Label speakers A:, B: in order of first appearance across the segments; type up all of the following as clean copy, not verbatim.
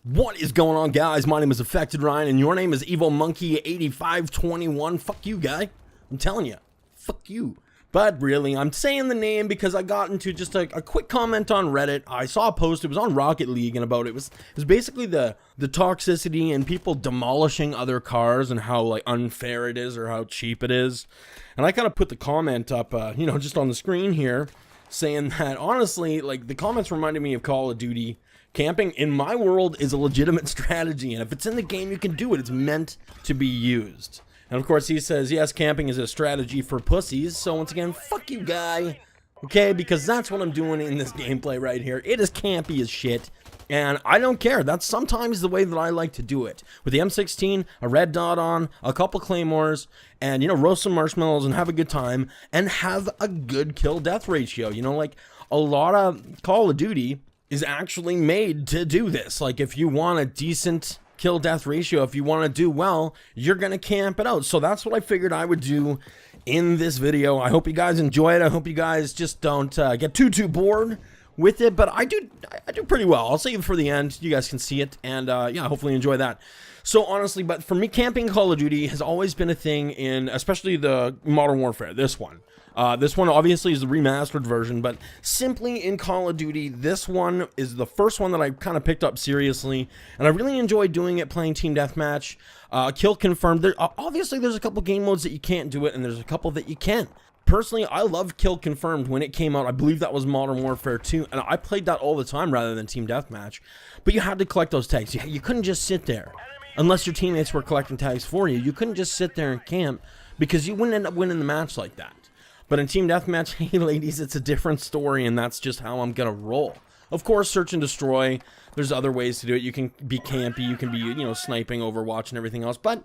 A: What is going on, guys? My name is Affected Ryan, and your name is Evil Monkey 8521. Fuck you, guy. I'm telling you. Fuck you. But really, I'm saying the name because I got into just a quick comment on Reddit. I saw a post, it was on Rocket League, and about it was basically the toxicity and people demolishing other cars and how like unfair it is or how cheap it is. And I kind of put the comment up, just on the screen here, saying that honestly, like the comments reminded me of Call of Duty. Camping in my world is a legitimate strategy, and if it's in the game, you can do it. It's meant to be used. And of course, he says, yes, camping is a strategy for pussies. So once again, fuck you, guy. Okay, because that's what I'm doing in this gameplay right here. It is campy as shit, and I don't care. That's sometimes the way that I like to do it. With the M16, a red dot on, a couple claymores, and, roast some marshmallows and have a good time, and have a good kill-death ratio. Like a lot of Call of Duty is actually made to do this. Like if you want a decent kill death ratio, if you want to do well, you're gonna camp it out. So that's what I figured I would do in this video. I hope you guys enjoy it. I hope you guys just don't get too bored with it, but I do pretty well. I'll save it for the end. You guys can see it, and hopefully enjoy that. So honestly, but for me, camping Call of Duty has always been a thing in, especially the Modern Warfare, this one. This one obviously is the remastered version, but simply in Call of Duty, this one is the first one that I kind of picked up seriously, and I really enjoy doing it, playing Team Deathmatch, Kill Confirmed. Obviously, there's a couple game modes that you can't do it, and there's a couple that you can. Personally, I love Kill Confirmed when it came out. I believe that was Modern Warfare 2, and I played that all the time rather than Team Deathmatch, but you had to collect those tags. You couldn't just sit there. Unless your teammates were collecting tags for you, you couldn't just sit there and camp because you wouldn't end up winning the match like that. But in Team Deathmatch, hey ladies, it's a different story, and that's just how I'm gonna roll. Of course, search and destroy, there's other ways to do it. You can be campy, you can be, sniping, Overwatch, and everything else, but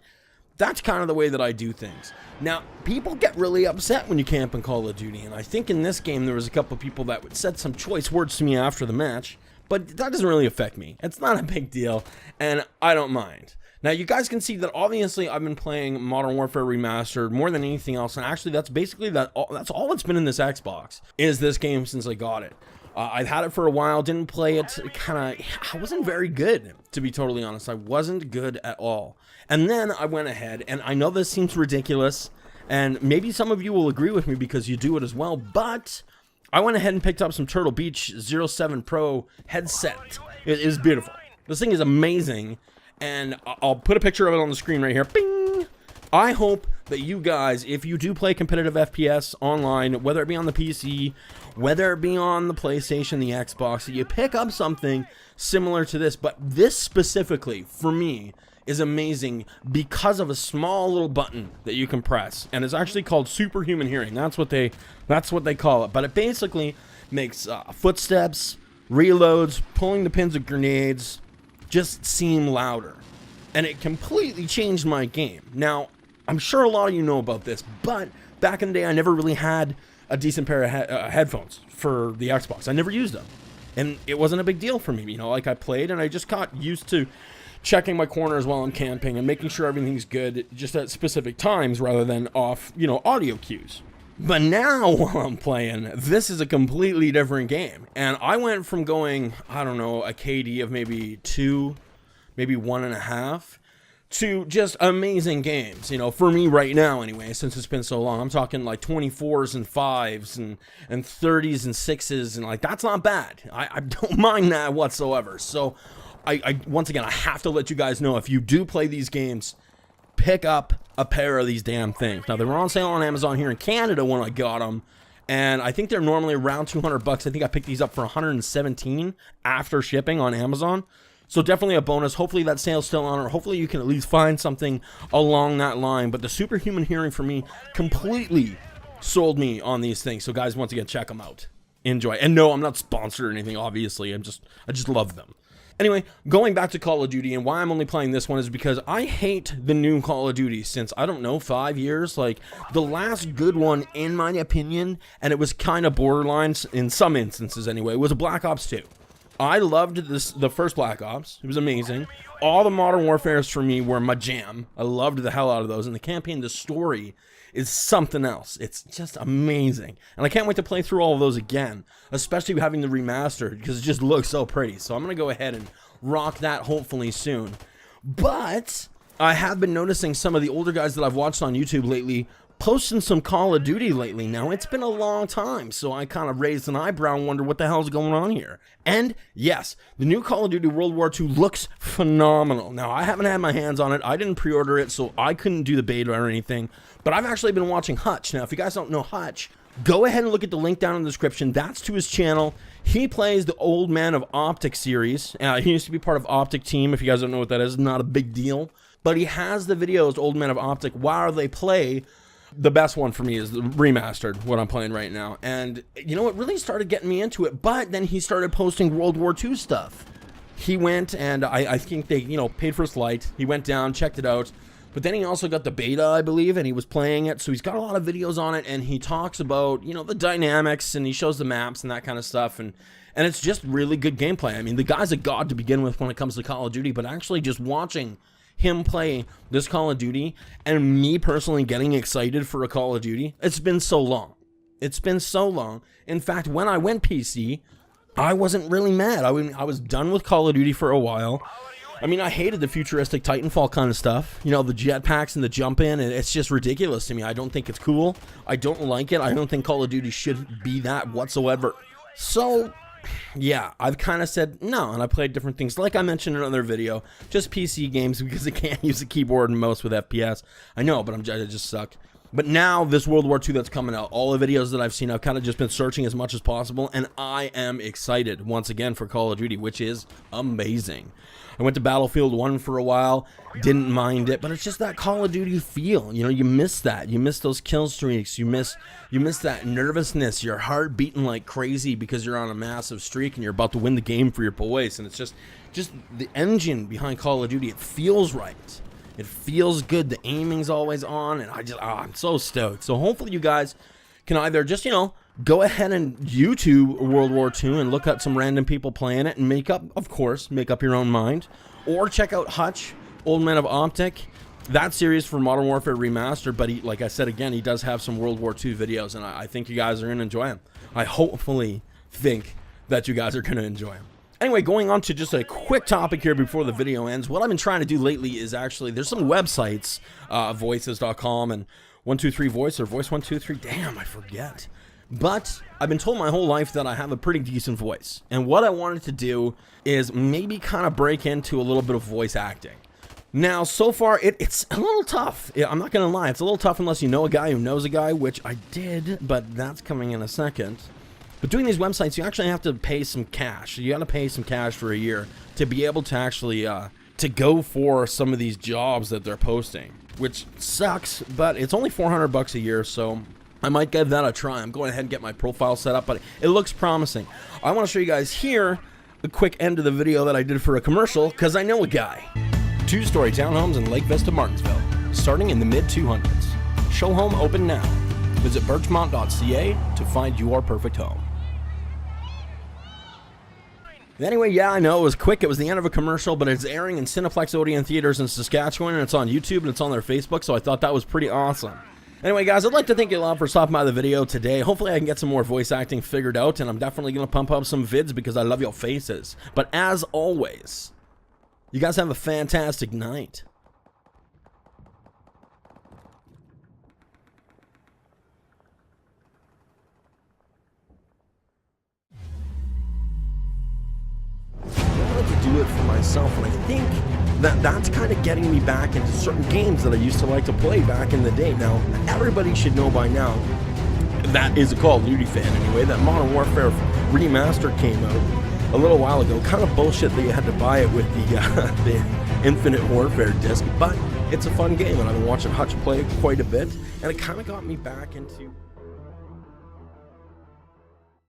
A: that's kind of the way that I do things. Now, people get really upset when you camp in Call of Duty, and I think in this game there was a couple of people that said some choice words to me after the match, but that doesn't really affect me. It's not a big deal, and I don't mind. Now, you guys can see that obviously I've been playing Modern Warfare Remastered more than anything else, and actually that's basically that's all that's been in this Xbox, is this game since I got it. I've had it for a while, didn't play it, I wasn't very good, to be totally honest. I wasn't good at all. And then I went ahead, and I know this seems ridiculous, and maybe some of you will agree with me because you do it as well, but I went ahead and picked up some Turtle Beach 07 Pro headset. It is beautiful. This thing is amazing. And I'll put a picture of it on the screen right here. Bing! I hope that you guys, if you do play competitive FPS online, whether it be on the PC, whether it be on the PlayStation, the Xbox, that you pick up something similar to this. But this specifically, for me, is amazing because of a small little button that you can press. And it's actually called Superhuman Hearing. That's what they call it. But it basically makes footsteps, reloads, pulling the pins of grenades just seem louder, and it completely changed my game. Now, I'm sure a lot of you know about this, but back in the day I never really had a decent pair of headphones for the Xbox. I never used them, and it wasn't a big deal for me. Like I played, and I just got used to checking my corners while I'm camping and making sure everything's good just at specific times rather than off, audio cues. But now while I'm playing, this is a completely different game. And I went from going, I don't know, a KD of maybe 2, maybe 1.5, to just amazing games, for me right now anyway, since it's been so long. I'm talking like 24s and 5s and 30s and 6s, and like, that's not bad. I don't mind that whatsoever. So I once again, I have to let you guys know, if you do play these games, pick up a pair of these damn things. Now, they were on sale on Amazon here in Canada when I got them, and I think they're normally around $200. I think I picked these up for $117 after shipping on Amazon. So definitely a bonus. Hopefully that sale's still on, or hopefully you can at least find something along that line. But the Superhuman Hearing for me completely sold me on these things. So guys, once again, check them out. Enjoy. And no, I'm not sponsored or anything, obviously. I just love them. Anyway, going back to Call of Duty, and why I'm only playing this one is because I hate the new Call of Duty since, I don't know, 5 years. Like, the last good one, in my opinion, and it was kind of borderline in some instances anyway, was a Black Ops 2. I loved the first Black Ops. It was amazing. All the Modern Warfares for me were my jam. I loved the hell out of those. And the campaign, the story is something else. It's just amazing. And I can't wait to play through all of those again, especially having the remastered, because it just looks so pretty. So I'm going to go ahead and rock that hopefully soon. But I have been noticing some of the older guys that I've watched on YouTube lately posting some Call of Duty lately. Now, it's been a long time, so I kind of raised an eyebrow and wonder what the hell's going on here. And yes, the new Call of Duty World War II looks phenomenal. Now, I haven't had my hands on it. I didn't pre-order it, so I couldn't do the beta or anything. But I've actually been watching Hutch. Now, if you guys don't know Hutch, go ahead and look at the link down in the description. That's to his channel. He plays the Old Man of Optic series. He used to be part of Optic Team. If you guys don't know what that is, not a big deal. But he has the videos, Old Man of Optic, while they play. The best one for me is the remastered, what I'm playing right now. And, you know, it really started getting me into it. But then he started posting World War II stuff. He went and I think they, you know, paid for his flight. He went down, checked it out. But then he also got the beta, I believe, and he was playing it. So he's got a lot of videos on it. And he talks about, you know, the dynamics, and he shows the maps and that kind of stuff. And it's just really good gameplay. I mean, the guy's a god to begin with when it comes to Call of Duty. But actually just watching him play this Call of Duty and me personally getting excited for a Call of Duty, it's been so long. It's been so long. In fact, when I went PC, I wasn't really mad. I was done with Call of Duty for a while. I mean, I hated the futuristic Titanfall kind of stuff. You know, the jetpacks and the jump in, and it's just ridiculous to me. I don't think it's cool. I don't like it. I don't think Call of Duty should be that whatsoever. So yeah, I've kind of said no, and I played different things. Like I mentioned in another video, just PC games because I can't use a keyboard and mouse with FPS. I know, but I just suck. But now, this World War II that's coming out, all the videos that I've seen, I've kind of just been searching as much as possible, and I am excited, once again, for Call of Duty, which is amazing. I went to Battlefield 1 for a while, didn't mind it, but it's just that Call of Duty feel. You know, you miss that. You miss those kill streaks. You miss that nervousness, your heart beating like crazy because you're on a massive streak and you're about to win the game for your boys. And it's just the engine behind Call of Duty, it feels right. It feels good. The aiming's always on, and I'm so stoked. So hopefully you guys can either just, you know, go ahead and YouTube World War II and look at some random people playing it and make up your own mind. Or check out Hutch, Old Man of Optic, that series for Modern Warfare Remastered. But he, like I said again, he does have some World War II videos, and I think you guys are going to enjoy them. I hopefully think that you guys are going to enjoy them. Anyway, going on to just a quick topic here before the video ends. What I've been trying to do lately is actually, there's some websites, voices.com and 123 Voice or Voice 123. Damn, I forget. But I've been told my whole life that I have a pretty decent voice. And what I wanted to do is maybe kind of break into a little bit of voice acting. Now, so far, it's a little tough. I'm not going to lie. It's a little tough unless you know a guy who knows a guy, which I did, but that's coming in a second. But doing these websites, you actually have to pay some cash. You got to pay some cash for a year to be able to actually to go for some of these jobs that they're posting, which sucks, but it's only $400 a year, so I might give that a try. I'm going ahead and get my profile set up, but it looks promising. I want to show you guys here the quick end of the video that I did for a commercial, because I know a guy. 2-story townhomes in Lake Vista, Martinsville, starting in the mid-200s. Show home open now. Visit birchmont.ca to find your perfect home. Anyway, yeah, I know it was quick. It was the end of a commercial, but it's airing in Cineplex Odeon theaters in Saskatchewan, and it's on YouTube, and it's on their Facebook, so I thought that was pretty awesome. Anyway, guys, I'd like to thank you a lot for stopping by the video today. Hopefully, I can get some more voice acting figured out, and I'm definitely going to pump up some vids because I love your faces. But as always, you guys have a fantastic night. Do it for myself, and I think that's kind of getting me back into certain games that I used to like to play back in the day. Now, everybody should know by now, that is a Call of Duty fan anyway, that Modern Warfare Remastered came out a little while ago. Kind of bullshit that you had to buy it with the Infinite Warfare disc, but it's a fun game, and I've been watching Hutch play it quite a bit, and it kind of got me back into